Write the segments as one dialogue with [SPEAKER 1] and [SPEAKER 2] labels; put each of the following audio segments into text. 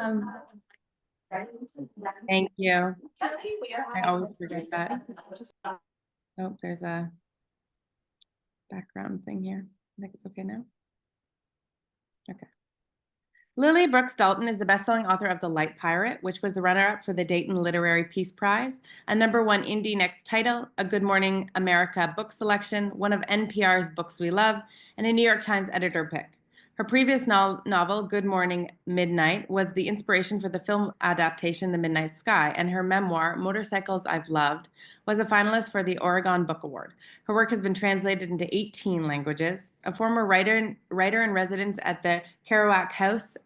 [SPEAKER 1] Um, Thank you. I always forget that. Oh, there's a background thing here. I think it's okay now. Okay. Lily Brooks-Dalton is the best-selling author of The Light Pirate, which was the runner-up for the Dayton Literary Peace Prize, a #1 Indie Next title, a Good Morning America book selection, one of NPR's Books We Love, and a New York Times editor pick. Her previous novel, Good Morning Midnight, was the inspiration for the film adaptation The Midnight Sky, and her memoir, Motorcycles I've Loved, was a finalist for the Oregon Book Award. Her work has been translated into 18 languages. A former writer in residence at the Kerouac House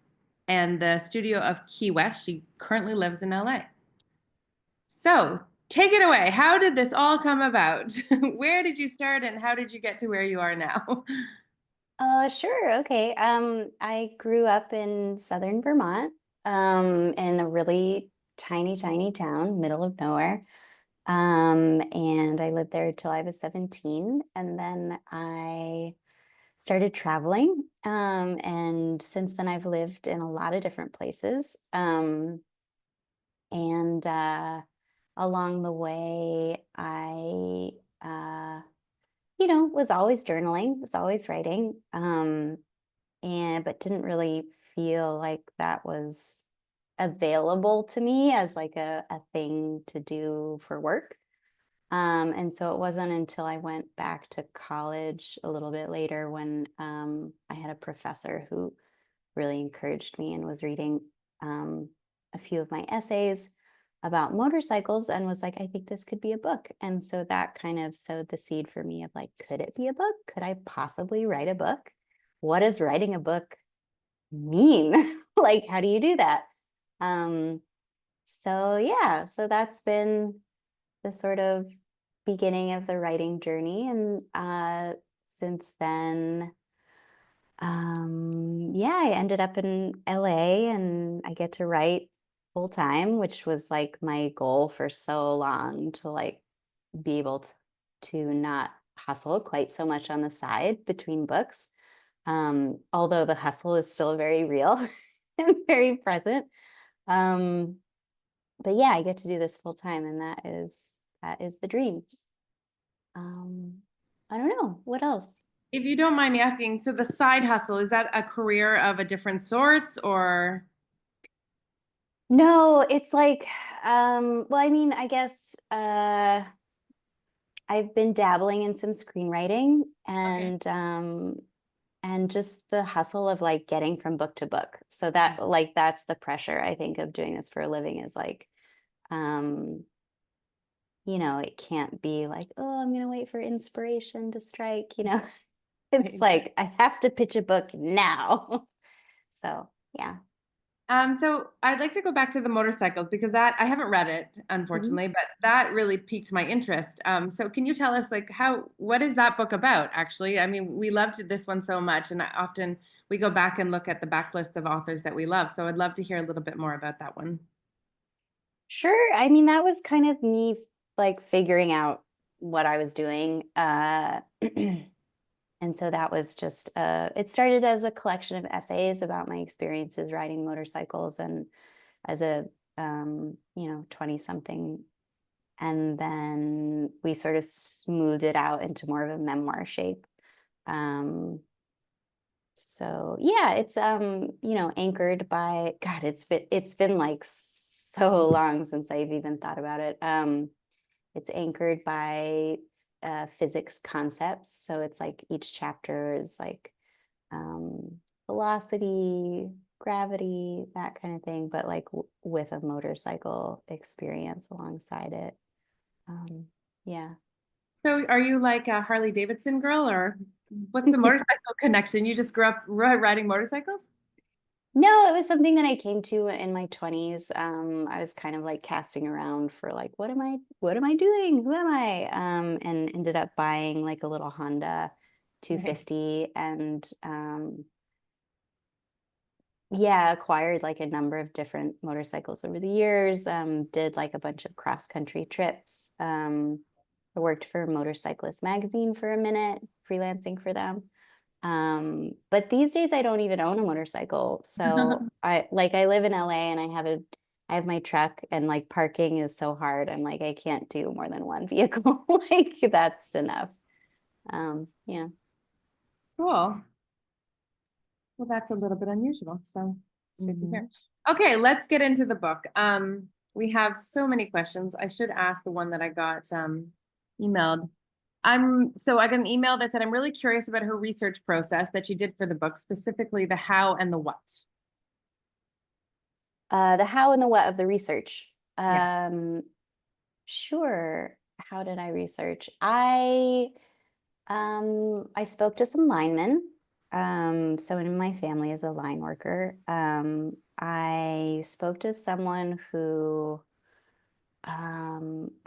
[SPEAKER 1] and the studio of Key West, she currently lives in LA. So, take it away. How did this all come about? Where did you start and how did you get to where you are now?
[SPEAKER 2] Sure. Okay. I grew up in southern Vermont, in a really tiny town, middle of nowhere. And I lived there till I was 17. And then I started traveling. And since then I've lived in a lot of different places. And along the way, I was always journaling, was always writing. But didn't really feel like that was available to me as like a thing to do for work. And so it wasn't until I went back to college a little bit later when I had a professor who really encouraged me and was reading a few of my essays about motorcycles and was like, I think this could be a book. And so that kind of sowed the seed for me of like, could it be a book? Could I possibly write a book? What does writing a book mean? Like, how do you do that? Um, so yeah, so that's been the sort of beginning of the writing journey. And since then, yeah, I ended up in LA and I get to write full time, which was like my goal for so long to like be able to not hustle quite so much on the side between books. Although the hustle is still very real and very present. Um, but yeah, I get to do this full time, and that is the dream. Um, I don't know what else.
[SPEAKER 1] If you don't mind me asking, so the side hustle, is that a career of a different sorts or?
[SPEAKER 2] No, it's like, well, I mean, I guess I've been dabbling in some screenwriting
[SPEAKER 1] Okay.
[SPEAKER 2] and just the hustle of like getting from book to book. So that like that's the pressure I think of doing this for a living is like um it can't be like, oh, I'm gonna wait for inspiration to strike. It's like I have to pitch a book now. So yeah.
[SPEAKER 1] So I'd like to go back to the motorcycles because that I haven't read it,
[SPEAKER 2] Mhm.
[SPEAKER 1] unfortunately, but that really piqued my interest. So can you tell us like what is that book about, actually? I mean, we loved this one so much, and often we go back and look at the backlist of authors that we love. So I'd love to hear a little bit more about that one.
[SPEAKER 2] Sure. I mean, that was kind of me like figuring out what I was doing. And so that was just it started as a collection of essays about my experiences riding motorcycles and as a 20 something. And then we sort of smoothed it out into more of a memoir shape. Um, so yeah, it's anchored by God, it's been like so long since I've even thought about it. It's anchored by physics concepts. So it's like each chapter is like velocity, gravity, that kind of thing, but like with a motorcycle experience alongside it. Um, yeah.
[SPEAKER 1] So are you like a Harley Davidson girl, or what's the motorcycle connection? You just grew up riding motorcycles?
[SPEAKER 2] No, it was something that I came to in my 20s. I was kind of like casting around for like, what am I doing? Who am I? And ended up buying like a little Honda
[SPEAKER 1] Nice.
[SPEAKER 2] 250 and yeah, acquired like a number of different motorcycles over the years. Did like a bunch of cross country trips. I worked for Motorcyclist magazine for a minute, freelancing for them. But these days I don't even own a motorcycle. So I live in LA and I have my truck, and like parking is so hard. I'm like, I can't do more than one vehicle. Like that's enough. Yeah.
[SPEAKER 1] Cool. Well, that's a little bit unusual, so it's good to
[SPEAKER 2] Mhm.
[SPEAKER 1] hear. Okay, let's get into the book. We have so many questions. I should ask the one that I got emailed. I got an email that said, I'm really curious about her research process that she did for the book, specifically the how and the what.
[SPEAKER 2] The how and the what of the research.
[SPEAKER 1] Yes.
[SPEAKER 2] Sure. How did I research? I spoke to some linemen. Someone in my family is a line worker. I spoke to someone who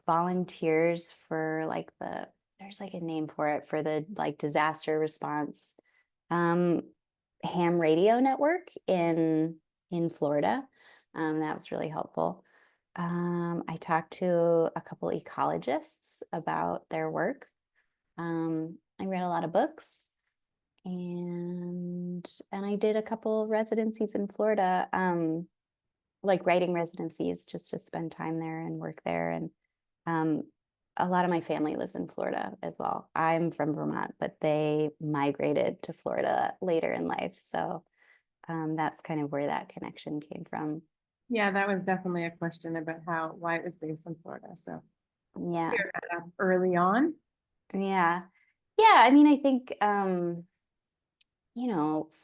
[SPEAKER 2] volunteers for like there's like a name for it, for the like disaster response um ham radio network in Florida. That was really helpful. I talked to a couple ecologists about their work. I read a lot of books, and I did a couple residencies in Florida, like writing residencies, just to spend time there and work there. And um, a lot of my family lives in Florida as well. I'm from Vermont, but they migrated to Florida later in life. So that's kind of where that connection came from.
[SPEAKER 1] Yeah, that was definitely a question about why it was based in Florida. So
[SPEAKER 2] Yeah.
[SPEAKER 1] clear that up early on.
[SPEAKER 2] Yeah. Yeah. I mean, I think,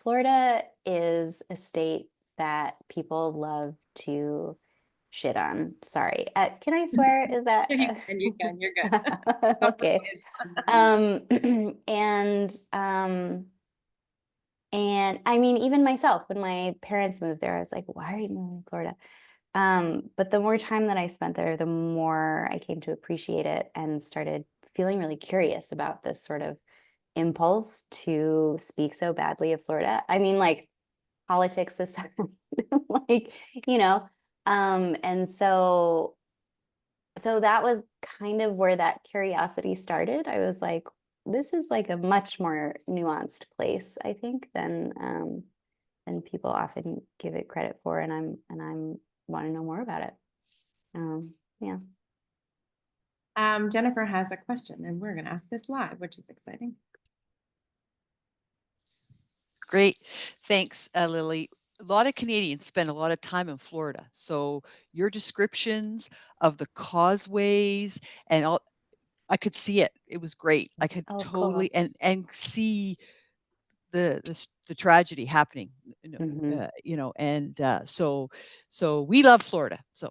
[SPEAKER 2] Florida is a state that people love to shit on. Sorry. Can I swear? Is that
[SPEAKER 1] Yeah, you're good. Go for
[SPEAKER 2] okay?
[SPEAKER 1] it.
[SPEAKER 2] And and I mean, even myself, when my parents moved there, I was like, why are you moving to Florida? But the more time that I spent there, the more I came to appreciate it and started feeling really curious about this sort of impulse to speak so badly of Florida. I mean, like politics aside, like, you know, and so that was kind of where that curiosity started. I was like, this is like a much more nuanced place, I think, than people often give it credit for, and I'm want to know more about it. Yeah.
[SPEAKER 1] Jennifer has a question, and we're going to ask this live, which is exciting.
[SPEAKER 3] Great. Thanks, Lily. A lot of Canadians spend a lot of time in Florida. So your descriptions of the causeways and all, I could see it. It was great. I could
[SPEAKER 2] Oh, cool.
[SPEAKER 3] totally and see the tragedy happening,
[SPEAKER 2] Hmm.
[SPEAKER 3] and so we love Florida. So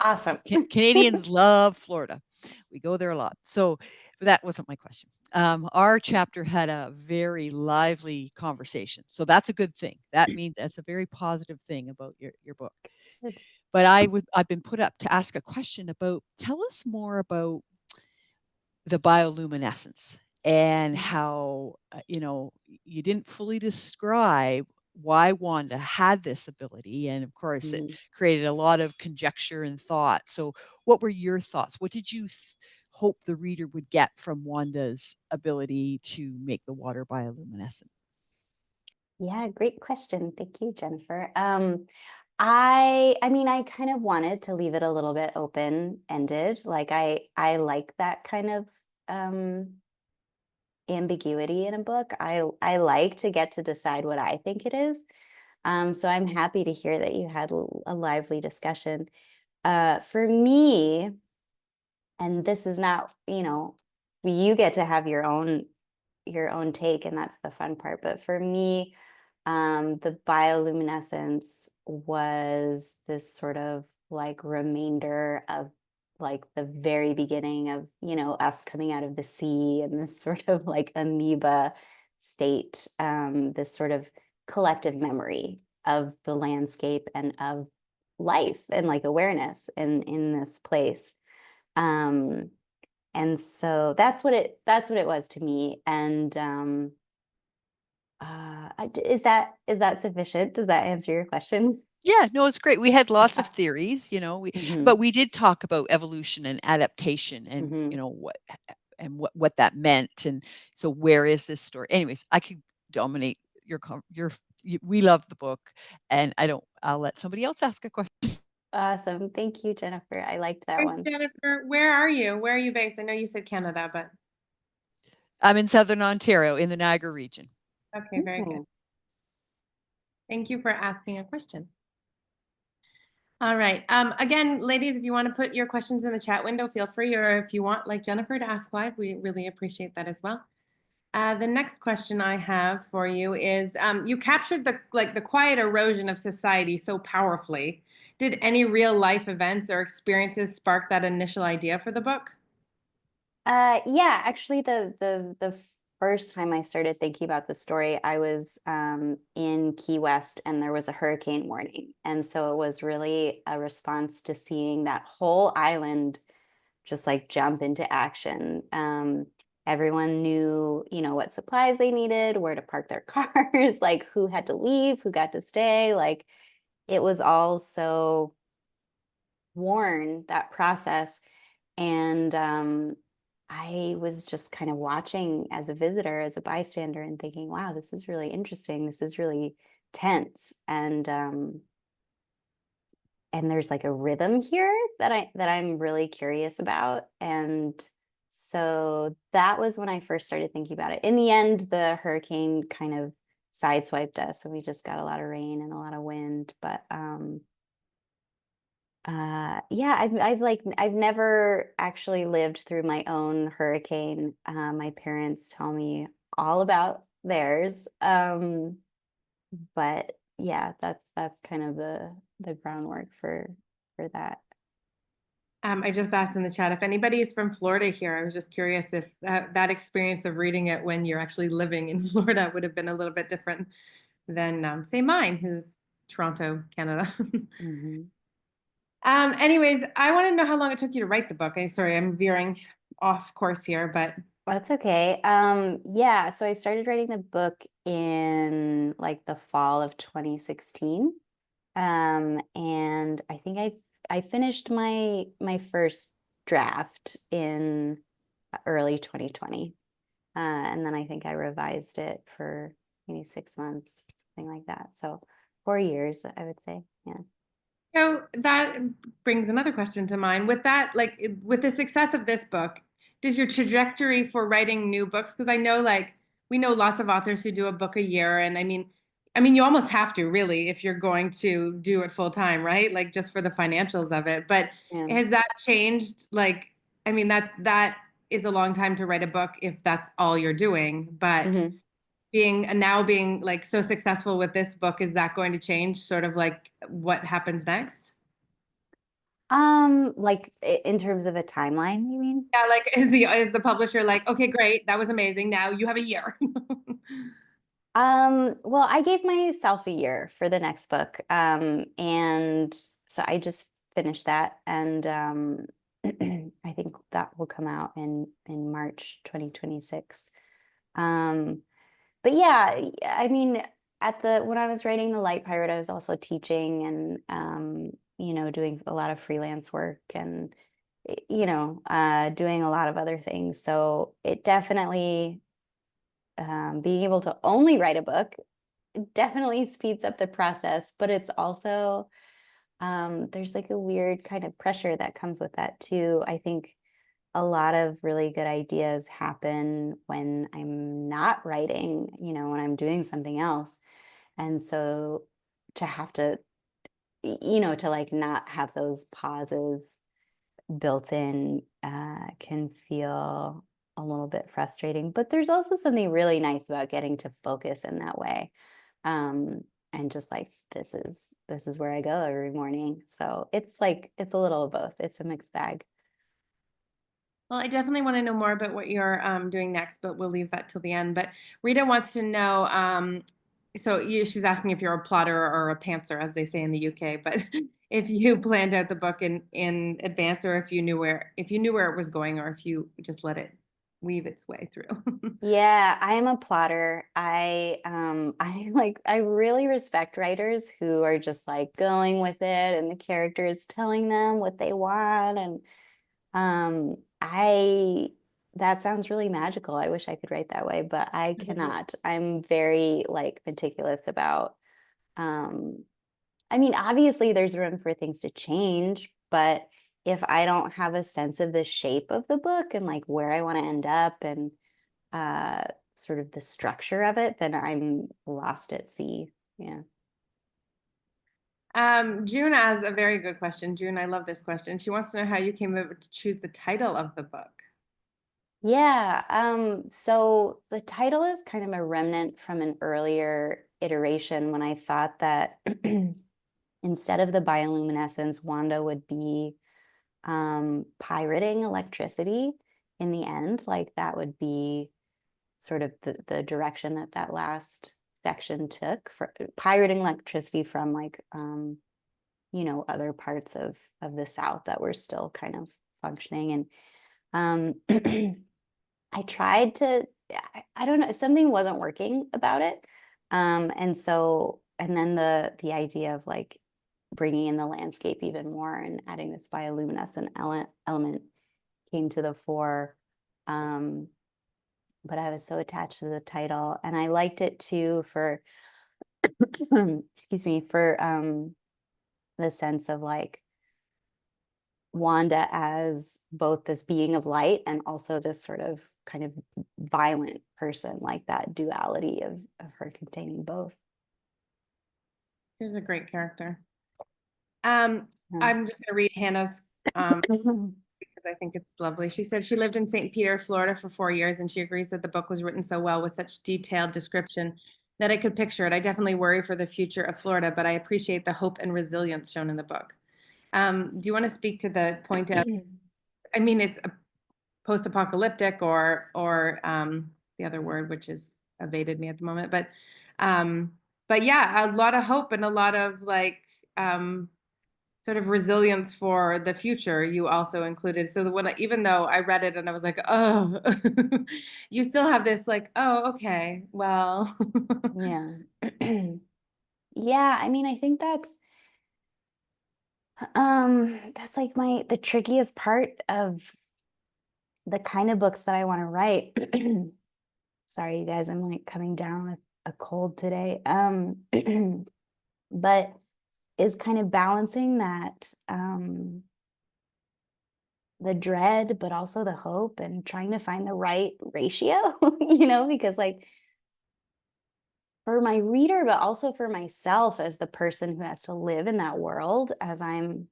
[SPEAKER 2] Awesome.
[SPEAKER 3] Canadians love Florida. We go there a lot. So, but that wasn't my question. Our chapter had a very lively conversation, so that's a good thing. That means that's a very positive thing about your book.
[SPEAKER 2] Good.
[SPEAKER 3] But I've been put up to ask a question about. Tell us more about the bioluminescence and how you didn't fully describe why Wanda had this ability, and of course it
[SPEAKER 2] Mhm.
[SPEAKER 3] created a lot of conjecture and thought. So what were your thoughts? What did you hope the reader would get from Wanda's ability to make the water bioluminescent?
[SPEAKER 2] Yeah, great question. Thank you, Jennifer. I mean, I kind of wanted to leave it a little bit open-ended. Like I like that kind of um ambiguity in a book. I like to get to decide what I think it is. So I'm happy to hear that you had a lively discussion. For me, and this is not, you get to have your own take, and that's the fun part. But for me, the bioluminescence was this sort of like remainder of like the very beginning of, us coming out of the sea, and this sort of like amoeba state, this sort of collective memory of the landscape and of life and like awareness in this place. Um, and so that's what it was to me. And is that sufficient? Does that answer your question?
[SPEAKER 3] Yeah, no, it's great. We had lots of theories, but
[SPEAKER 2] Hmm.
[SPEAKER 3] we did talk about evolution and adaptation, and
[SPEAKER 2] Hmm.
[SPEAKER 3] what that meant, and so where is this story? Anyways, I could dominate we love the book, and I'll let somebody else ask a question.
[SPEAKER 2] Awesome. Thank you, Jennifer. I liked that
[SPEAKER 1] And
[SPEAKER 2] one.
[SPEAKER 1] Jennifer, where are you? Where are you based? I know you said Canada, but
[SPEAKER 3] I'm in Southern Ontario in the Niagara region.
[SPEAKER 1] okay, very good.
[SPEAKER 2] Ooh.
[SPEAKER 1] Thank you for asking a question. All right. Again, ladies, if you want to put your questions in the chat window, feel free, or if you want, like Jennifer, to ask live, we really appreciate that as well. The next question I have for you is, you captured the quiet erosion of society so powerfully. Did any real life events or experiences spark that initial idea for the book?
[SPEAKER 2] Yeah, actually the first time I started thinking about the story, I was in Key West and there was a hurricane warning. And so it was really a response to seeing that whole island just like jump into action. Everyone knew, what supplies they needed, where to park their cars, like who had to leave, who got to stay. Like it was all so worn, that process. And I was just kind of watching as a visitor, as a bystander, and thinking, wow, this is really interesting. This is really tense. And there's like a rhythm here that I'm really curious about. And so that was when I first started thinking about it. In the end, the hurricane kind of sideswiped us, and we just got a lot of rain and a lot of wind. But yeah, I've never actually lived through my own hurricane. My parents tell me all about theirs. But yeah, that's kind of the groundwork for that.
[SPEAKER 1] I just asked in the chat if anybody is from Florida here. I was just curious if that experience of reading it when you're actually living in Florida would have been a little bit different than, say, mine, who's Toronto, Canada.
[SPEAKER 2] Mm-hmm.
[SPEAKER 1] Anyways, I want to know how long it took you to write the book. Sorry, I'm veering off course here, but
[SPEAKER 2] That's okay. Yeah, so I started writing the book in like the fall of 2016. And I think I finished my first draft in early 2020. And then I think I revised it for maybe 6 months, something like that. So 4 years, I would say. Yeah.
[SPEAKER 1] so that brings another question to mind. With that, like with the success of this book, does your trajectory for writing new books? Because I know, like, we know lots of authors who do a book a year, and I mean, you almost have to really if you're going to do it full time, right? Like just for the financials of it. But
[SPEAKER 2] Yeah.
[SPEAKER 1] has that changed? Like, I mean, that is a long time to write a book if that's all you're doing. But
[SPEAKER 2] Mhm.
[SPEAKER 1] being like so successful with this book, is that going to change sort of like what happens next?
[SPEAKER 2] Like in terms of a timeline, you mean?
[SPEAKER 1] Yeah, like is the publisher like, okay, great, that was amazing. Now you have a year.
[SPEAKER 2] Well, I gave myself a year for the next book. And so I just finished that, and I think that will come out in March 2026. But yeah, I mean, when I was writing The Light Pirate, I was also teaching and doing a lot of freelance work and doing a lot of other things. So it definitely being able to only write a book definitely speeds up the process, but it's also there's like a weird kind of pressure that comes with that too. I think a lot of really good ideas happen when I'm not writing, when I'm doing something else. And so to have to like not have those pauses built in can feel a little bit frustrating. But there's also something really nice about getting to focus in that way. Um, and just like this is where I go every morning. So it's a little of both. It's a mixed bag.
[SPEAKER 1] Well, I definitely want to know more about what you're doing next, but we'll leave that till the end. But Rita wants to know, she's asking if you're a plotter or a pantser, as they say in the UK, but if you planned out the book in advance, or if you knew where it was going, or if you just let it weave its way through.
[SPEAKER 2] Yeah, I am a plotter. I really respect writers who are just like going with it and the character is telling them what they want. And I That sounds really magical. I wish I could write that way, but I cannot. I'm very like meticulous about, I mean, obviously there's room for things to change, but if I don't have a sense of the shape of the book and like where I want to end up and sort of the structure of it, then I'm lost at sea. Yeah.
[SPEAKER 1] June has a very good question. June, I love this question. She wants to know how you came over to choose the title of the book.
[SPEAKER 2] Yeah, so the title is kind of a remnant from an earlier iteration when I thought that instead of the bioluminescence, Wanda would be pirating electricity in the end. Like that would be sort of the direction that that last section took, for pirating electricity from like you know, other parts of the South that were still kind of functioning. And I tried to, I don't know, something wasn't working about it. And so, and then the idea of like bringing in the landscape even more and adding this bioluminescent element came to the fore. But I was so attached to the title, and I liked it too for, excuse me, for the sense of like Wanda as both this being of light and also this sort of kind of violent person, like that duality of her containing both.
[SPEAKER 1] She's a great character.
[SPEAKER 2] Yeah.
[SPEAKER 1] I'm just going to read Hannah's because I think it's lovely. She said she lived in St. Peter, Florida for 4 years, and she agrees that the book was written so well with such detailed description that I could picture it. I definitely worry for the future of Florida, but I appreciate the hope and resilience shown in the book. Do you want to speak to the point of, I mean, it's a post-apocalyptic or the other word, which is evaded me at the moment, but yeah, a lot of hope and a lot of like, sort of resilience for the future you also included. So even though I read it and I was like, oh, you still have this like, oh, okay, well.
[SPEAKER 2] Yeah. Yeah, I mean, I think that's like the trickiest part of the kind of books that I want to write. Sorry, you guys, I'm like coming down with a cold today. But is kind of balancing that the dread, but also the hope, and trying to find the right ratio, you know, because like for my reader, but also for myself as the person who has to live in that world as I'm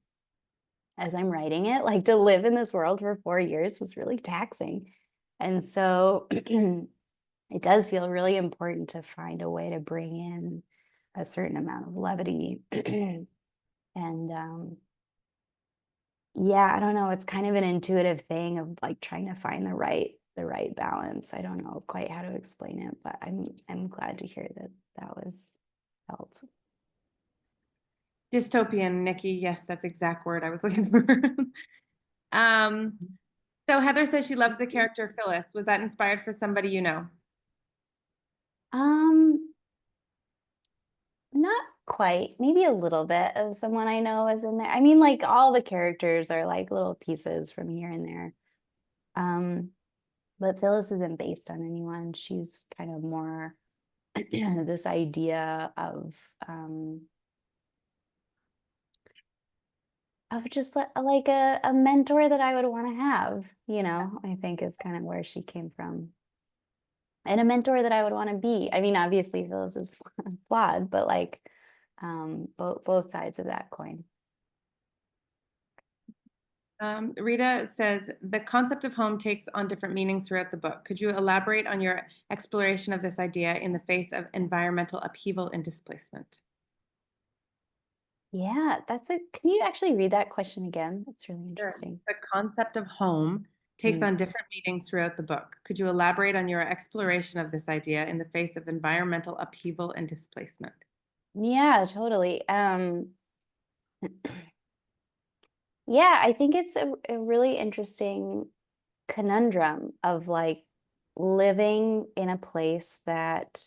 [SPEAKER 2] writing it, like to live in this world for 4 years was really taxing. And so it does feel really important to find a way to bring in a certain amount of levity. And yeah, I don't know, it's kind of an intuitive thing of like trying to find the right balance. I don't know quite how to explain it, but I'm glad to hear that that was felt.
[SPEAKER 1] Dystopian, Nikki. Yes, that's the exact word I was looking for. So Heather says she loves the character Phyllis. Was that inspired for somebody you know?
[SPEAKER 2] Not quite. Maybe a little bit of someone I know is in there. I mean, like all the characters are like little pieces from here and there. But Phyllis isn't based on anyone. She's kind of more this idea of just like a mentor that I would want to have, you know, I think is kind of where she came from. And a mentor that I would want to be. I mean, obviously Phyllis is flawed, but like both sides of that coin.
[SPEAKER 1] Rita says the concept of home takes on different meanings throughout the book. Could you elaborate on your exploration of this idea in the face of environmental upheaval and displacement?
[SPEAKER 2] Yeah, can you actually read that question again? That's really
[SPEAKER 1] Sure.
[SPEAKER 2] interesting.
[SPEAKER 1] The concept of home takes on different meanings throughout the book. Could you elaborate on your exploration of this idea in the face of environmental upheaval and displacement?
[SPEAKER 2] Yeah, totally. Yeah, I think it's a really interesting conundrum of like living in a place that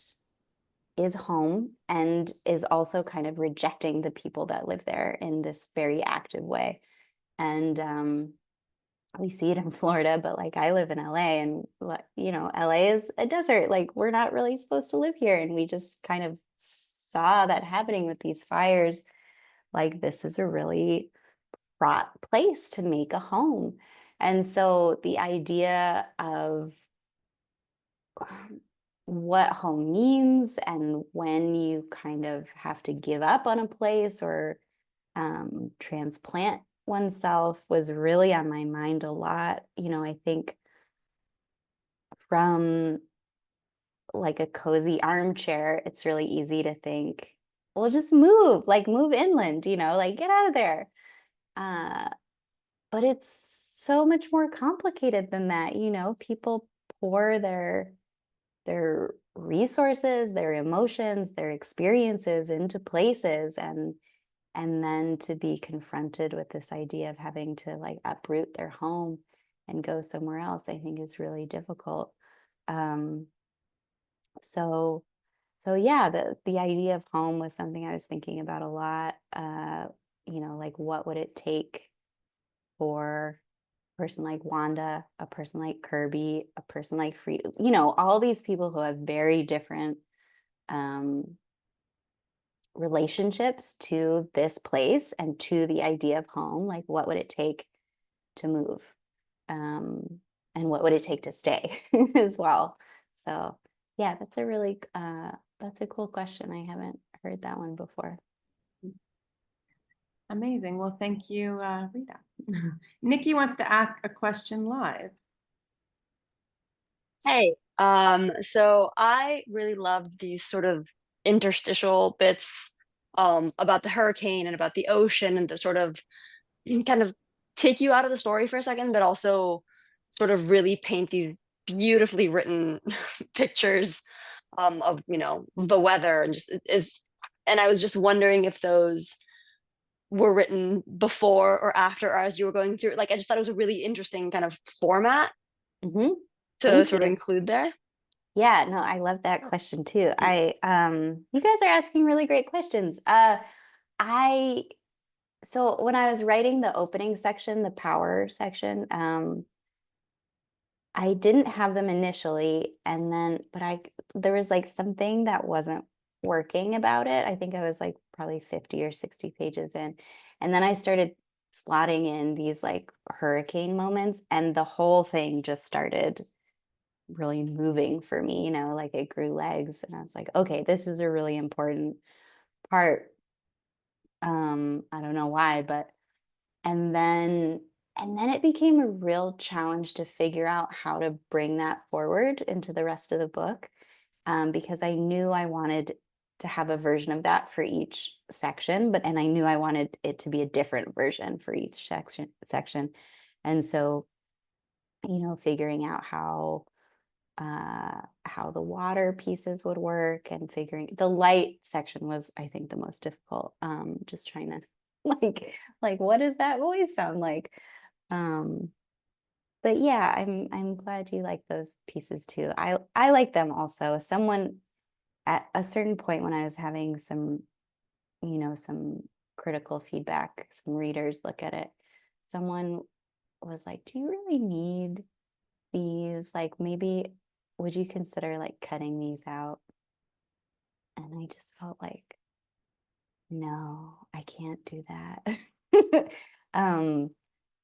[SPEAKER 2] is home and is also kind of rejecting the people that live there in this very active way. And we see it in Florida, but like I live in LA, and LA is a desert. Like we're not really supposed to live here. And we just kind of saw that happening with these fires. Like this is a really fraught place to make a home. And so the idea of what home means and when you kind of have to give up on a place or transplant oneself was really on my mind a lot. I think from like a cozy armchair, it's really easy to think, well, just move inland, like get out of there. But it's so much more complicated than that. People pour their resources, their emotions, their experiences into places, and then to be confronted with this idea of having to like uproot their home and go somewhere else, I think is really difficult. Um, so yeah, the idea of home was something I was thinking about a lot. Like what would it take for a person like Wanda, a person like Kirby, a person like Free, all these people who have very different relationships to this place and to the idea of home. Like what would it take to move? And what would it take to stay as well? So yeah, that's a cool question. I haven't heard that one before.
[SPEAKER 1] Amazing. Well, thank you, Rita. Nikki wants to ask a question live.
[SPEAKER 4] Hey, so I really loved these sort of interstitial bits about the hurricane and about the ocean and the sort of kind of take you out of the story for a second, but also sort of really paint these beautifully written pictures of, the weather and just and I was just wondering if those were written before or after or as you were going through. Like I just thought it was a really interesting kind of format
[SPEAKER 2] Mm-hmm.
[SPEAKER 4] to
[SPEAKER 2] Thank
[SPEAKER 4] sort of
[SPEAKER 2] you.
[SPEAKER 4] include there.
[SPEAKER 2] Yeah, no, I love that question too. You guys are asking really great questions. So when I was writing the opening section, the power section, I didn't have them initially, and then, there was like something that wasn't working about it. I think I was like probably 50 or 60 pages in, and then I started slotting in these like hurricane moments, and the whole thing just started really moving for me, like it grew legs, and I was like, okay, this is a really important part. I don't know why, but and then it became a real challenge to figure out how to bring that forward into the rest of the book, because I knew I wanted to have a version of that for each section, and I knew I wanted it to be a different version for each section. And so, figuring out how the water pieces would work, and figuring the light section was, I think, the most difficult. Just trying to like what does that voice sound like? But yeah, I'm glad you like those pieces too. I like them also. Someone at a certain point when I was having some, some critical feedback, some readers look at it, someone was like, do you really need these? Like maybe would you consider like cutting these out? And I just felt like, no, I can't do that.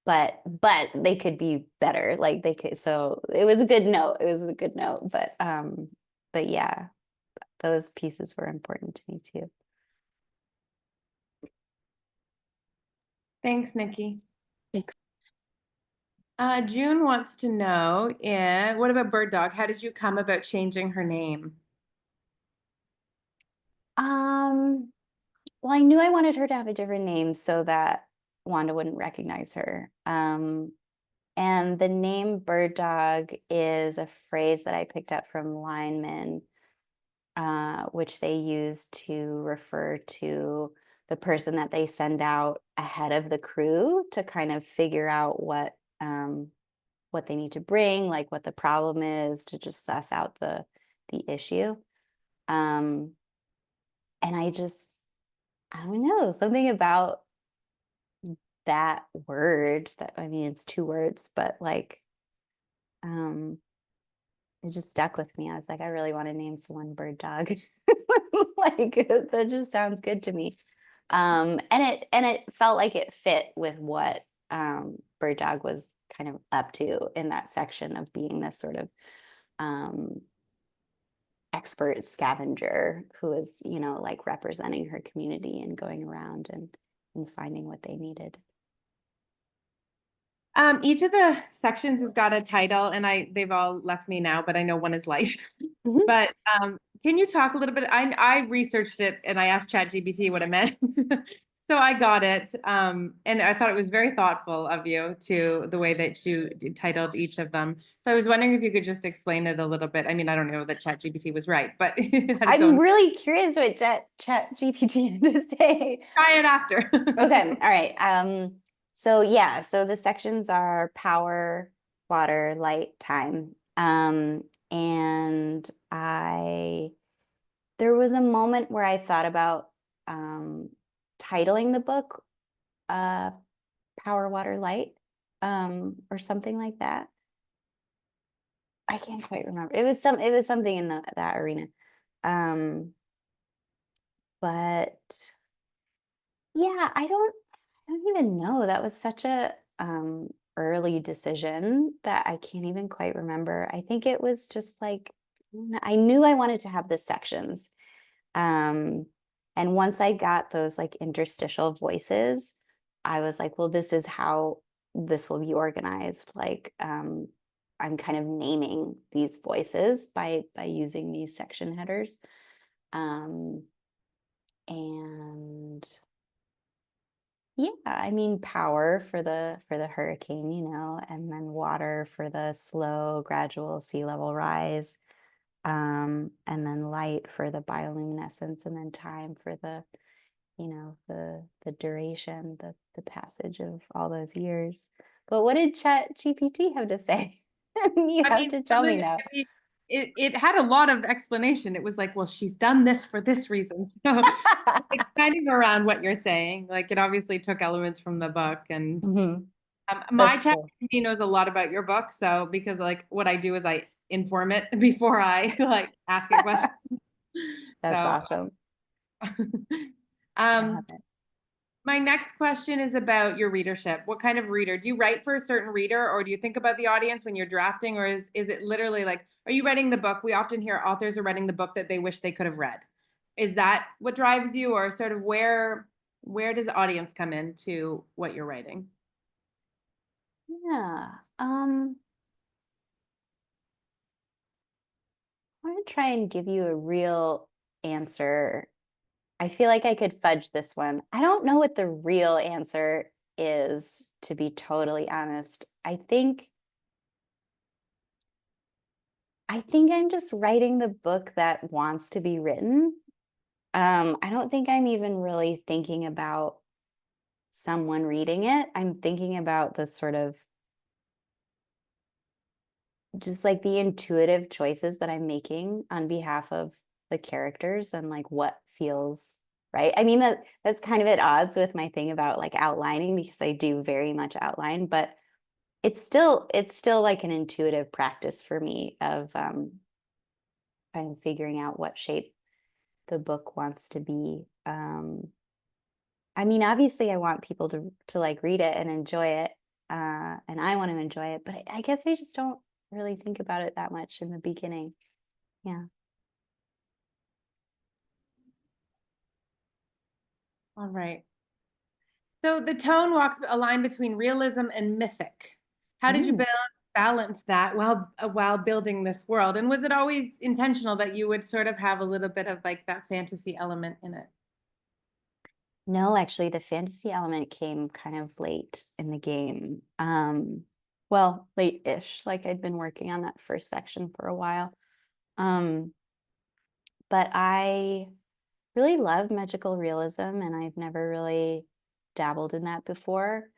[SPEAKER 2] But they could be better. Like they could, so it was a good note. It was a good note. But yeah, those pieces were important to me too.
[SPEAKER 1] Thanks, Nikki.
[SPEAKER 4] Thanks.
[SPEAKER 1] June wants to know, what about Bird Dog? How did you come about changing her name?
[SPEAKER 2] Well, I knew I wanted her to have a different name so that Wanda wouldn't recognize her. And the name Bird Dog is a phrase that I picked up from linemen, which they use to refer to the person that they send out ahead of the crew to kind of figure out what they need to bring, like what the problem is, to just suss out the issue. And I don't know, something about that word that, I mean, it's 2 words, but like, it just stuck with me. I was like, I really want to name someone Bird Dog. Like that just sounds good to me. And it felt like it fit with what Bird Dog was kind of up to in that section of being this sort of expert scavenger who is, you know, like representing her community and going around and finding what they needed.
[SPEAKER 1] Each of the sections has got a title, and they've all left me now, but I know one is light.
[SPEAKER 2] Mhm.
[SPEAKER 1] But can you talk a little bit? I researched it and I asked ChatGPT what it meant. So I got it. And I thought it was very thoughtful of you to the way that you titled each of them. So I was wondering if you could just explain it a little bit. I mean, I don't know that ChatGPT was right, but it had its
[SPEAKER 2] I'm
[SPEAKER 1] own.
[SPEAKER 2] really curious what ChatGPT had to say.
[SPEAKER 1] Try it after.
[SPEAKER 2] Okay, all right. So yeah, so the sections are power, water, light, time. And there was a moment where I thought about titling the book Power, Water, Light, or something like that. I can't quite remember. It was something in that arena. But yeah, I don't even know. That was such a early decision that I can't even quite remember. I think it was just like I knew I wanted to have the sections. And once I got those like interstitial voices, I was like, well, this is how this will be organized. Like I'm kind of naming these voices by using these section headers. And yeah, I mean power for the hurricane, you know, and then water for the slow, gradual sea level rise. And then light for the bioluminescence, and then time for the, you know, the duration, the passage of all those years. But what did ChatGPT have to say? You have to tell me
[SPEAKER 1] really,
[SPEAKER 2] now.
[SPEAKER 1] I mean, it had a lot of explanation. It was like, well, she's done this for this reason. So it's kind of around what you're saying. Like it obviously took elements from the book, and
[SPEAKER 2] Mhm.
[SPEAKER 1] my
[SPEAKER 2] That's cool.
[SPEAKER 1] ChatGPT knows a lot about your book. So because like what I do is I inform it before I like ask it questions.
[SPEAKER 2] That's
[SPEAKER 1] So
[SPEAKER 2] awesome. I
[SPEAKER 1] um
[SPEAKER 2] love it.
[SPEAKER 1] my next question is about your readership. What kind of reader? Do you write for a certain reader, or do you think about the audience when you're drafting, or is it literally like, are you writing the book? We often hear authors are writing the book that they wish they could have read. Is that what drives you, or sort of where does the audience come into what you're writing?
[SPEAKER 2] Yeah. I want to try and give you a real answer. I feel like I could fudge this one. I don't know what the real answer is, to be totally honest. I think I'm just writing the book that wants to be written. I don't think I'm even really thinking about someone reading it. I'm thinking about the sort of just like the intuitive choices that I'm making on behalf of the characters and like what feels right. I mean, that's kind of at odds with my thing about like outlining, because I do very much outline, but it's still like an intuitive practice for me of kind of figuring out what shape the book wants to be. I mean, obviously I want people to like read it and enjoy it. And I want to enjoy it, but I guess I just don't really think about it that much in the beginning. Yeah.
[SPEAKER 1] All right. So the tone walks a line between realism and mythic. How did you
[SPEAKER 2] Mm.
[SPEAKER 1] balance that while building this world? And was it always intentional that you would sort of have a little bit of like that fantasy element in it?
[SPEAKER 2] No, actually, the fantasy element came kind of late in the game. Well, late-ish. Like I'd been working on that first section for a while. But I really love magical realism, and I've never really dabbled in that before.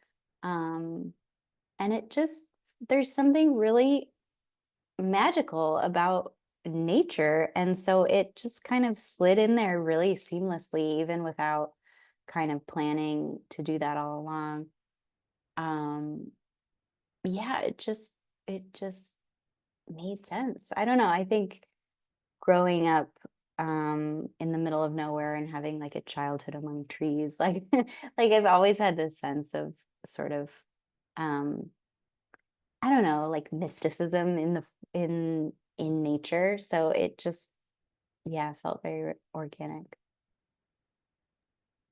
[SPEAKER 2] And it just, there's something really magical about nature. And so it just kind of slid in there really seamlessly, even without kind of planning to do that all along. yeah, it just made sense. I don't know. I think growing up in the middle of nowhere and having like a childhood among trees, like like I've always had this sense of sort of um I don't know, like mysticism in the in nature. So it just, yeah, felt very organic.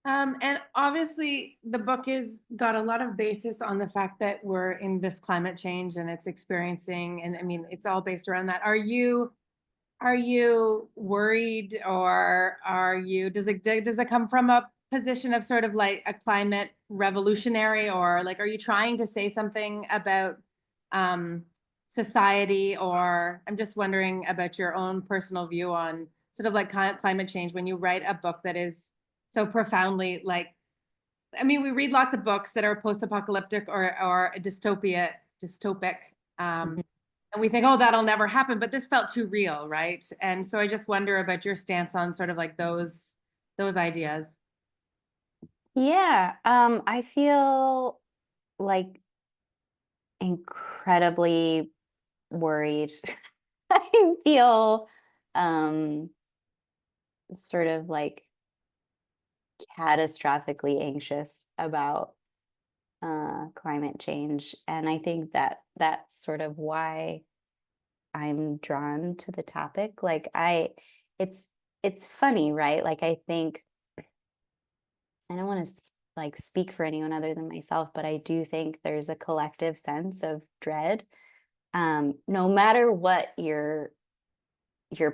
[SPEAKER 1] And obviously the book is got a lot of basis on the fact that we're in this climate change and it's experiencing, and I mean, it's all based around that. Are you worried, or does it come from a position of sort of like a climate revolutionary, or like, are you trying to say something about society? Or I'm just wondering about your own personal view on sort of like climate change when you write a book that is so profoundly like, I mean, we read lots of books that are post-apocalyptic or dystopic.
[SPEAKER 2] Mhm.
[SPEAKER 1] And we think, oh, that'll never happen, but this felt too real, right? And so I just wonder about your stance on sort of like those ideas.
[SPEAKER 2] Yeah, I feel like incredibly worried. I feel um sort of like catastrophically anxious about climate change, and I think that that's sort of why I'm drawn to the topic. Like it's it's funny, right? Like I think I don't want to like speak for anyone other than myself, but I do think there's a collective sense of dread, no matter what your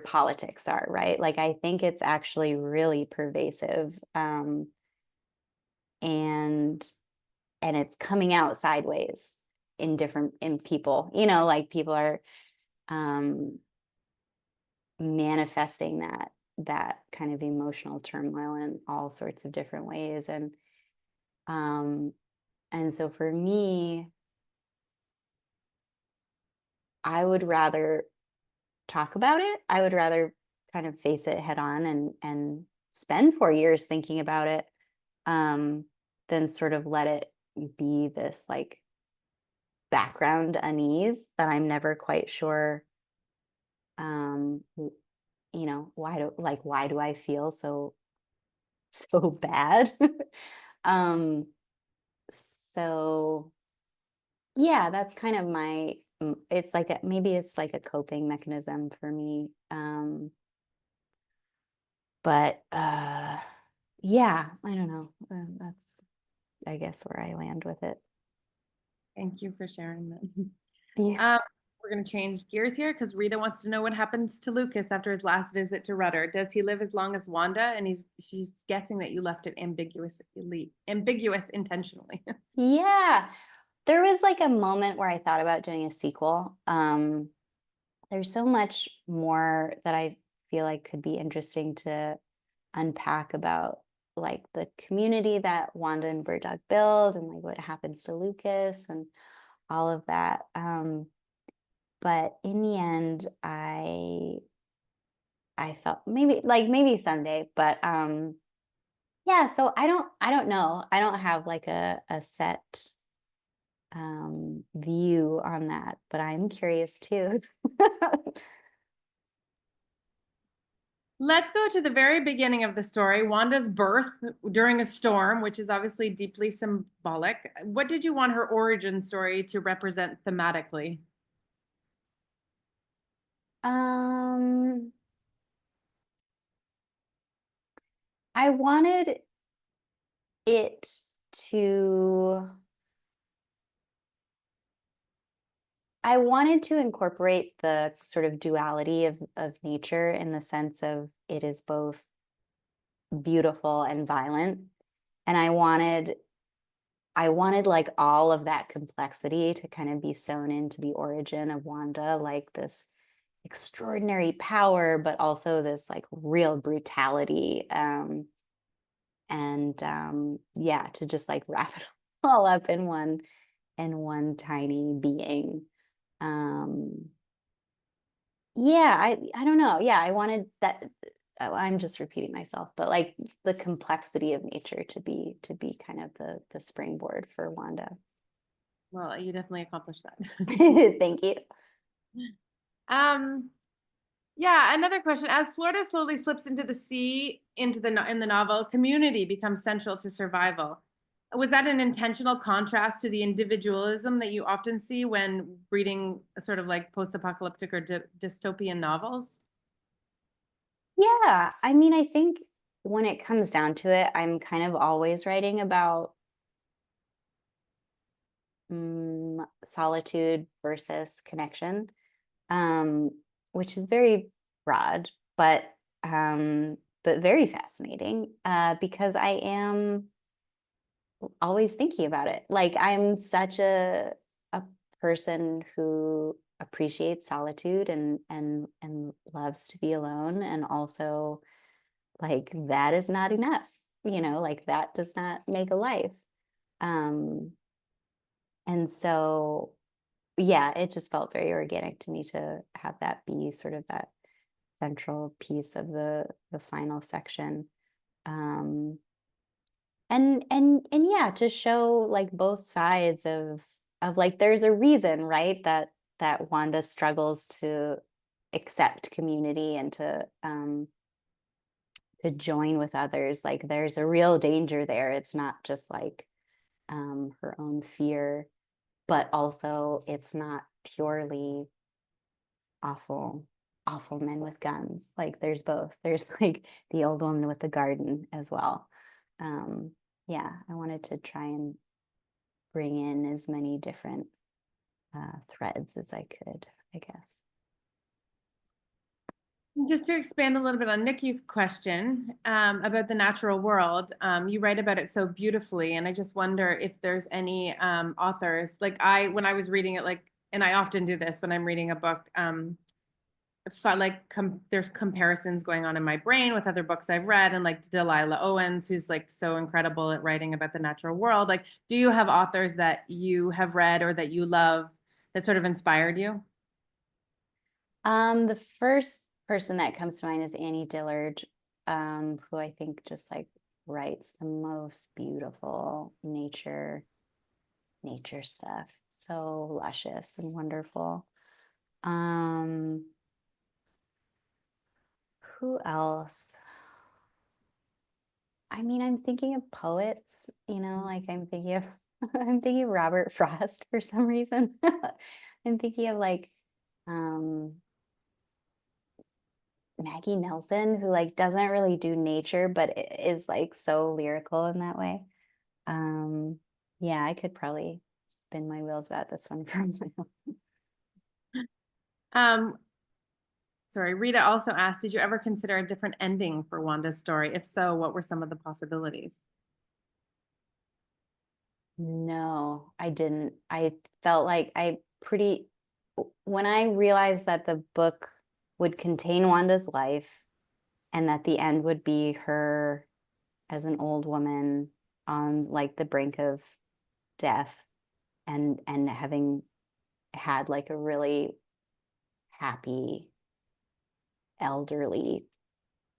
[SPEAKER 2] politics are, right? Like I think it's actually really pervasive, and it's coming out sideways in people. You know, like people are um, manifesting that kind of emotional turmoil in all sorts of different ways, um, and so for me, I would rather talk about it. I would rather kind of face it head on and spend 4 years thinking about it, um, than sort of let it be this like background unease that I'm never quite sure, you know, why do I feel so bad? um, so yeah, that's kind of my it's like maybe it's like a coping mechanism for me. But yeah, I don't know. That's I guess where I land with it.
[SPEAKER 1] Thank you for sharing that.
[SPEAKER 2] Yeah.
[SPEAKER 1] We're going to change gears here because Rita wants to know what happens to Lucas after his last visit to Rudder. Does he live as long as Wanda? And she's guessing that you left it ambiguous intentionally.
[SPEAKER 2] Yeah. There was like a moment where I thought about doing a sequel. There's so much more that I feel like could be interesting to unpack about like the community that Wanda and Bird Dog build, and like what happens to Lucas and all of that. But in the end, I felt maybe someday, but yeah, so I don't know. I don't have like a set view on that, but I'm curious too.
[SPEAKER 1] Let's go to the very beginning of the story, Wanda's birth during a storm, which is obviously deeply symbolic. What did you want her origin story to represent thematically?
[SPEAKER 2] um I wanted it to I wanted to incorporate the sort of duality of nature in the sense of it is both beautiful and violent. And I wanted like all of that complexity to kind of be sewn into the origin of Wanda, like this extraordinary power, but also this like real brutality. And yeah, to just like wrap it all up in one tiny being. Um, yeah, I don't know. Yeah, I wanted that. I'm just repeating myself, but like the complexity of nature to be kind of the springboard for Wanda.
[SPEAKER 1] Well, you definitely accomplished that.
[SPEAKER 2] Thank you.
[SPEAKER 1] Yeah, another question. As Florida slowly slips into the sea in the novel, community becomes central to survival. Was that an intentional contrast to the individualism that you often see when reading sort of like post-apocalyptic or dystopian novels?
[SPEAKER 2] Yeah, I mean, I think when it comes down to it, I'm kind of always writing about solitude versus connection, um, which is very broad, but very fascinating because I am always thinking about it. Like I'm such a person who appreciates solitude and loves to be alone, and also like that is not enough, like that does not make a life. Um, and so yeah, it just felt very organic to me to have that be sort of that central piece of the final section. Um, and yeah, to show like both sides of like there's a reason, right, that Wanda struggles to accept community and to join with others. Like there's a real danger there. It's not just like her own fear, but also it's not purely awful men with guns. Like there's both. There's like the old woman with the garden as well. Yeah, I wanted to try and bring in as many different threads as I could, I guess.
[SPEAKER 1] Just to expand a little bit on Nikki's question about the natural world, you write about it so beautifully, and I just wonder if there's any authors, like when I was reading it, like, and I often do this when I'm reading a book, there's comparisons going on in my brain with other books I've read, and like Delilah Owens, who's like so incredible at writing about the natural world. Like, do you have authors that you have read or that you love that sort of inspired you?
[SPEAKER 2] The first person that comes to mind is Annie Dillard, who I think just like writes the most beautiful nature stuff. So luscious and wonderful. Who else? I mean, I'm thinking of poets, like I'm thinking of I'm thinking of Robert Frost for some reason. I'm thinking of like Maggie Nelson, who like doesn't really do nature, but is like so lyrical in that way. Yeah, I could probably spin my wheels about this one for a while.
[SPEAKER 1] Sorry, Rita also asked, did you ever consider a different ending for Wanda's story? If so, what were some of the possibilities?
[SPEAKER 2] No, I didn't. I felt like when I realized that the book would contain Wanda's life and that the end would be her as an old woman on like the brink of death and having had like a really happy elderly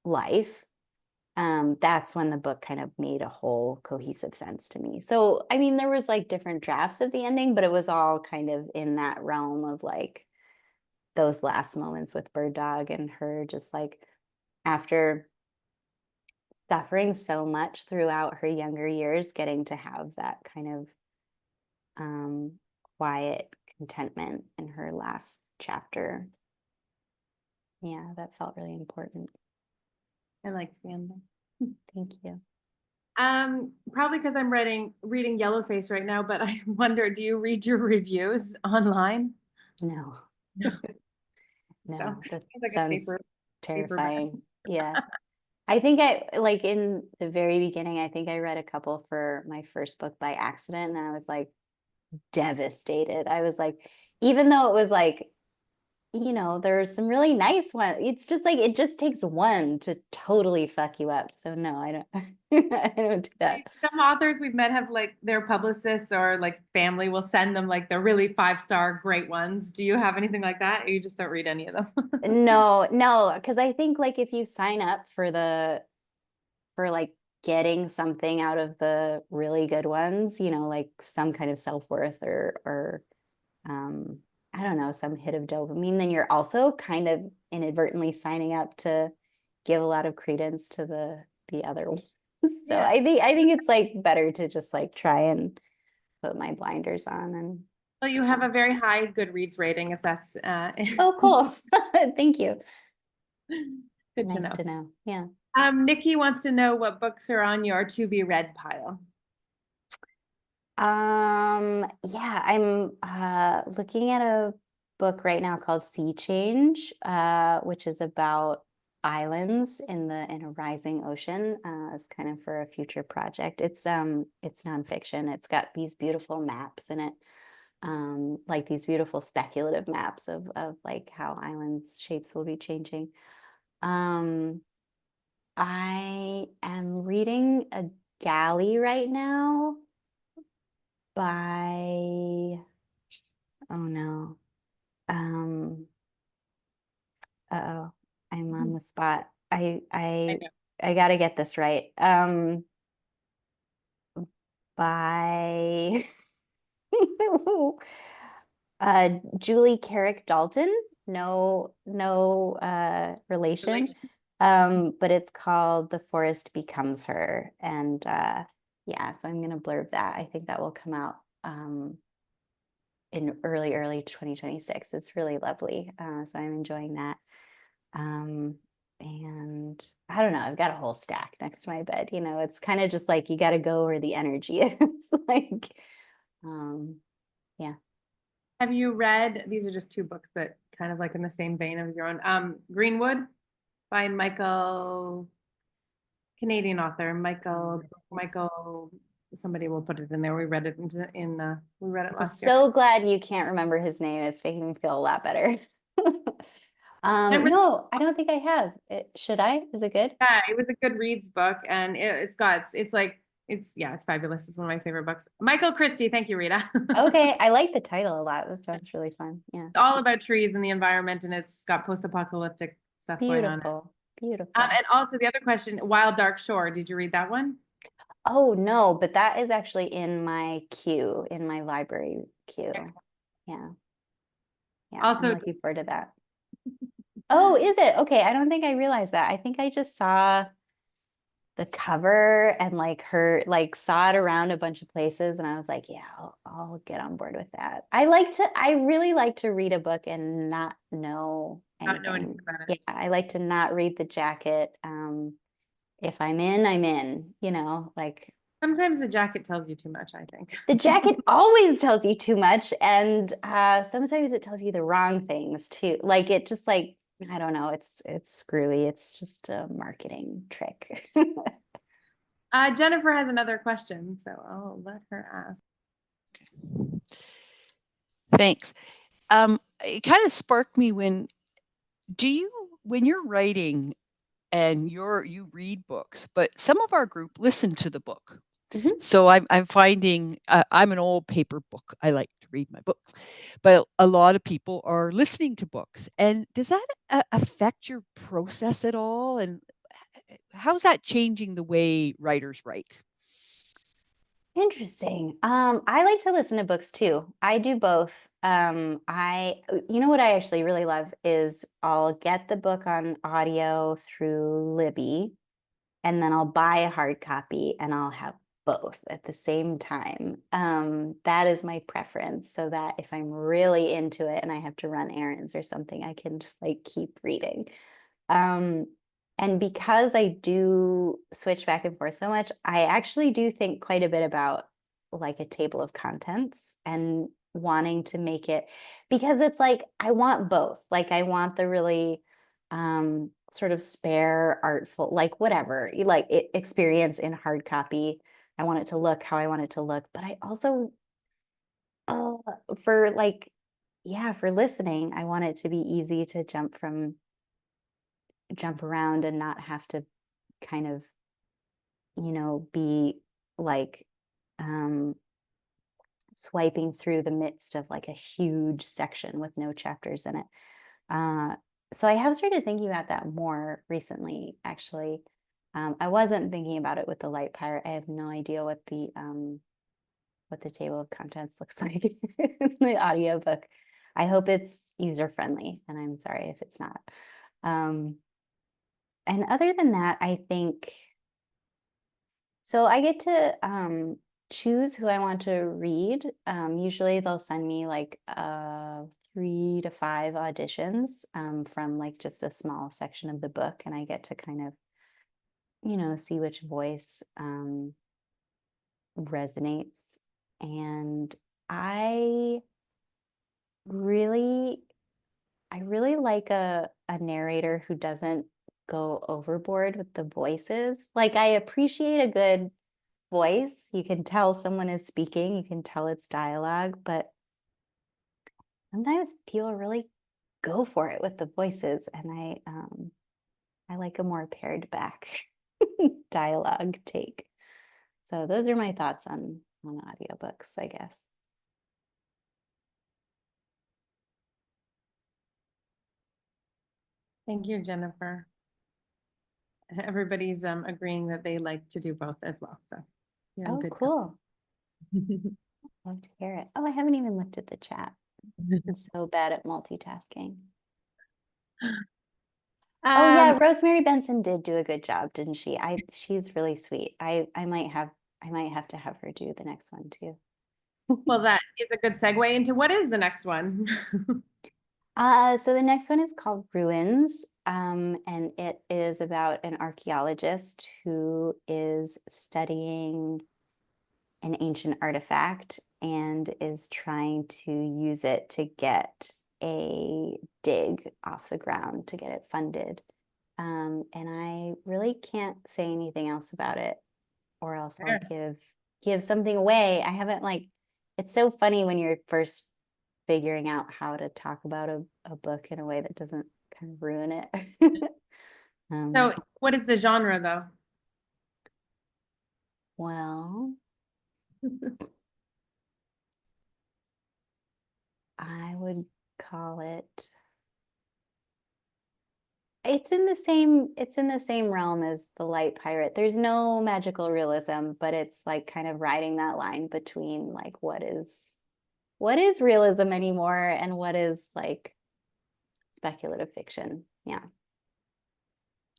[SPEAKER 2] life, that's when the book kind of made a whole cohesive sense to me. So I mean, there was like different drafts of the ending, but it was all kind of in that realm of like those last moments with Bird Dog and her just like after suffering so much throughout her younger years, getting to have that kind of quiet contentment in her last chapter. Yeah, that felt really important.
[SPEAKER 1] I liked the ending.
[SPEAKER 2] Thank you.
[SPEAKER 1] Probably because I'm reading Yellowface right now, but I wonder, do you read your reviews online?
[SPEAKER 2] No.
[SPEAKER 1] No.
[SPEAKER 2] No,
[SPEAKER 1] So,
[SPEAKER 2] that
[SPEAKER 1] it's like a
[SPEAKER 2] sounds
[SPEAKER 1] safer bet.
[SPEAKER 2] terrifying. Yeah. I think I like in the very beginning, I think I read a couple for my first book by accident, and I was like devastated. I was like, even though it was like, there's some really nice ones. It's just like it just takes one to totally fuck you up. So no, I don't I don't do that.
[SPEAKER 1] Some authors we've met have like their publicists or like family will send them like the really 5-star great ones. Do you have anything like that? Or you just don't read any of them?
[SPEAKER 2] No, because I think like if you sign up for like getting something out of the really good ones, you know, like some kind of self-worth or I don't know, some hit of dopamine, then you're also kind of inadvertently signing up to give a lot of credence to the other ones. So
[SPEAKER 1] Yeah.
[SPEAKER 2] I think it's like better to just like try and put my blinders on and
[SPEAKER 1] Well, you have a very high Goodreads rating if that's
[SPEAKER 2] oh cool. Thank you.
[SPEAKER 1] good to
[SPEAKER 2] Nice
[SPEAKER 1] know.
[SPEAKER 2] to know. Yeah.
[SPEAKER 1] Nikki wants to know what books are on your to be read pile.
[SPEAKER 2] Yeah, I'm looking at a book right now called Sea Change, which is about islands in a rising ocean. It's kind of for a future project. It's nonfiction. It's got these beautiful maps in it. Like these beautiful speculative maps of like how islands shapes will be changing. I am reading a galley right now by oh no. Um uh-oh, I'm on the spot.
[SPEAKER 1] I know.
[SPEAKER 2] I gotta get this right. By Julie Carrick Dalton. No relation.
[SPEAKER 1] Relation.
[SPEAKER 2] But it's called The Forest Becomes Her. And yeah, so I'm gonna blurb that. I think that will come out in early 2026. It's really lovely. So I'm enjoying that. And I don't know, I've got a whole stack next to my bed. You know, it's kind of just like you got to go where the energy is. Like, yeah.
[SPEAKER 1] Have you read, these are just two books that kind of like in the same vein as your own. Greenwood by Canadian author, Michael, somebody will put it in there. We read it we read it
[SPEAKER 2] I'm
[SPEAKER 1] last year.
[SPEAKER 2] so glad you can't remember his name. It's making me feel a lot better.
[SPEAKER 1] And with-
[SPEAKER 2] No, I don't think I have. Should I? Is it good?
[SPEAKER 1] Yeah, it was a good reads book and it's fabulous. It's one of my favorite books. Michael Christie, thank you, Rita.
[SPEAKER 2] Okay, I like the title a lot. That sounds really fun. Yeah.
[SPEAKER 1] All about trees and the environment, and it's got post-apocalyptic stuff going on.
[SPEAKER 2] Beautiful. Beautiful.
[SPEAKER 1] And also the other question, Wild Dark Shore. Did you read that one?
[SPEAKER 2] Oh no, but that is actually in my queue, in my library queue.
[SPEAKER 1] Excellent.
[SPEAKER 2] Yeah. Yeah,
[SPEAKER 1] Also,
[SPEAKER 2] I'm looking forward to that. Oh, is it? Okay, I don't think I realized that. I think I just saw the cover and like saw it around a bunch of places and I was like, yeah, I'll get on board with that. I really like to read a book and not know
[SPEAKER 1] not knowing
[SPEAKER 2] anything.
[SPEAKER 1] about
[SPEAKER 2] Yeah,
[SPEAKER 1] it.
[SPEAKER 2] I like to not read the jacket. If I'm in, you know, like
[SPEAKER 1] Sometimes the jacket tells you too much, I think.
[SPEAKER 2] the jacket always tells you too much and sometimes it tells you the wrong things too. Like it just like I don't know, it's screwy. It's just a marketing trick.
[SPEAKER 1] Jennifer has another question, so I'll let her ask.
[SPEAKER 3] Thanks. It kind of sparked me when you're writing and you read books, but some of our group listen to the book.
[SPEAKER 2] Mhm.
[SPEAKER 3] So I'm finding I'm an old paper book. I like to read my books, but a lot of people are listening to books. And does that affect your process at all? And how's that changing the way writers write?
[SPEAKER 2] Interesting. I like to listen to books too. I do both. You know what I actually really love is I'll get the book on audio through Libby, and then I'll buy a hard copy and I'll have both at the same time. That is my preference, so that if I'm really into it and I have to run errands or something, I can just like keep reading. Um, and because I do switch back and forth so much, I actually do think quite a bit about like a table of contents and wanting to make it because it's like I want both. Like I want the really sort of spare, artful, like whatever, like experience in hard copy. I want it to look how I want it to look, but I also uh, for like yeah, for listening, I want it to be easy to jump around and not have to kind of, you know, be like swiping through the midst of like a huge section with no chapters in it. So I have started thinking about that more recently, actually. I wasn't thinking about it with the Light Pirate. I have no idea what the table of contents looks like in the audiobook. I hope it's user-friendly, and I'm sorry if it's not. And other than that, I think, so I get to choose who I want to read. Usually they'll send me like 3 to 5 auditions from like just a small section of the book, and I get to kind of, you know, see which voice resonates. And I really like a narrator who doesn't go overboard with the voices. Like, I appreciate a good voice. You can tell someone is speaking, you can tell it's dialogue, but sometimes people really go for it with the voices, and I like a more pared back dialogue take. So those are my thoughts on audiobooks, I guess.
[SPEAKER 1] Thank you, Jennifer. Everybody's agreeing that they like to do both as well. So you're in
[SPEAKER 2] Oh,
[SPEAKER 1] good
[SPEAKER 2] cool.
[SPEAKER 1] company.
[SPEAKER 2] Love to hear it. Oh, I haven't even looked at the chat. I'm so bad at multitasking. Oh yeah, Rosemary Benson did do a good job, didn't she? She's really sweet. I might have to have her do the next one too.
[SPEAKER 1] Well, that is a good segue into what is the next one.
[SPEAKER 2] So the next one is called Ruins, and it is about an archaeologist who is studying an ancient artifact and is trying to use it to get a dig off the ground to get it funded. And I really can't say anything else about it, or else I'll give something away. I haven't, like, it's so funny when you're first figuring out how to talk about a book in a way that doesn't kind of ruin it.
[SPEAKER 1] So what is the genre though?
[SPEAKER 2] Well, I would call it, it's in the same realm as The Light Pirate. There's no magical realism, but it's like kind of riding that line between like what is realism anymore and what is like speculative fiction. Yeah.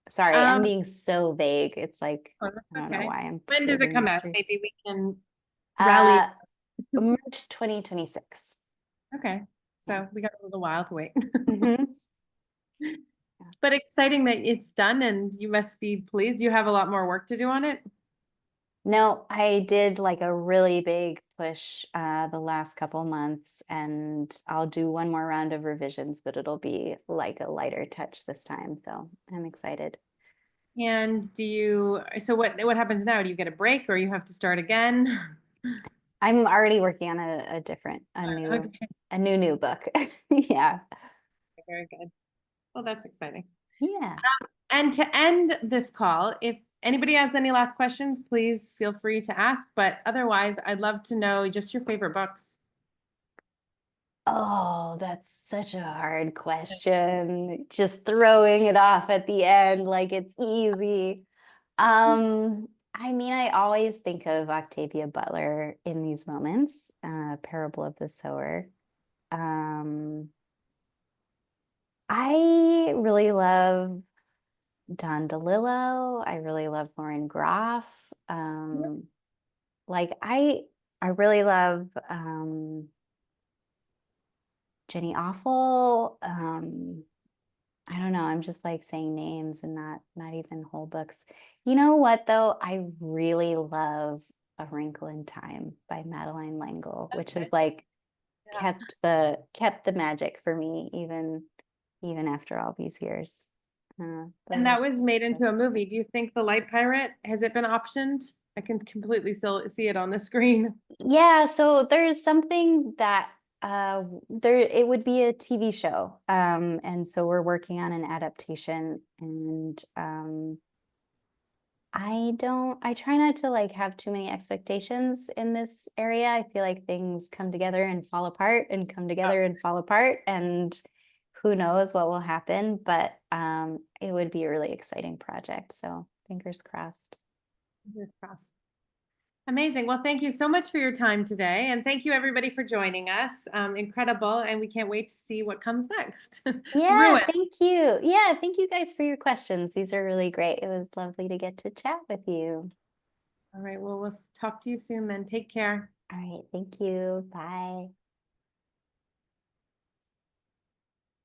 [SPEAKER 2] Sorry, I'm being so vague. It's like, I don't know why I'm.
[SPEAKER 1] When does it come out? Maybe we can
[SPEAKER 2] rally.
[SPEAKER 1] rally.
[SPEAKER 2] March 2026.
[SPEAKER 1] Okay, so we got a little while to wait.
[SPEAKER 2] Mhm.
[SPEAKER 1] But exciting that it's done, and you must be pleased. You have a lot more work to do on it.
[SPEAKER 2] No, I did like a really big push the last couple months, and I'll do one more round of revisions, but it'll be like a lighter touch this time. So I'm excited.
[SPEAKER 1] And so what happens now? Do you get a break or you have to start again?
[SPEAKER 2] I'm already working on a new book. Yeah.
[SPEAKER 1] Very good. Well, that's exciting.
[SPEAKER 2] Yeah.
[SPEAKER 1] And to end this call, if anybody has any last questions, please feel free to ask. But otherwise, I'd love to know just your favorite books.
[SPEAKER 2] Oh, that's such a hard question. Just throwing it off at the end like it's easy. I mean, I always think of Octavia Butler in these moments, Parable of the Sower. I really love Don DeLillo. I really love Lauren Groff. Like I really love Jenny Offel. I don't know. I'm just like saying names and not even whole books. You know what though? I really love A Wrinkle in Time by Madeline L'Engle, which is like kept the magic for me even after all these years.
[SPEAKER 1] And that was made into a movie. Do you think The Light Pirate, has it been optioned? I can completely still see it on the screen.
[SPEAKER 2] Yeah, so there's something that it would be a TV show. And so we're working on an adaptation, and I try not to like have too many expectations in this area. I feel like things come together and fall apart and come together and fall apart, and who knows what will happen, but it would be a really exciting project. So Fingers crossed.
[SPEAKER 1] Fingers crossed. Amazing. Well, thank you so much for your time today. And thank you everybody for joining us. Incredible. And we can't wait to see what comes next.
[SPEAKER 2] Yeah,
[SPEAKER 1] Ruin.
[SPEAKER 2] thank you. Yeah, thank you guys for your questions. These are really great. It was lovely to get to chat with you.
[SPEAKER 1] All right. Well, we'll talk to you soon then. Take care.
[SPEAKER 2] All right, thank you. Bye.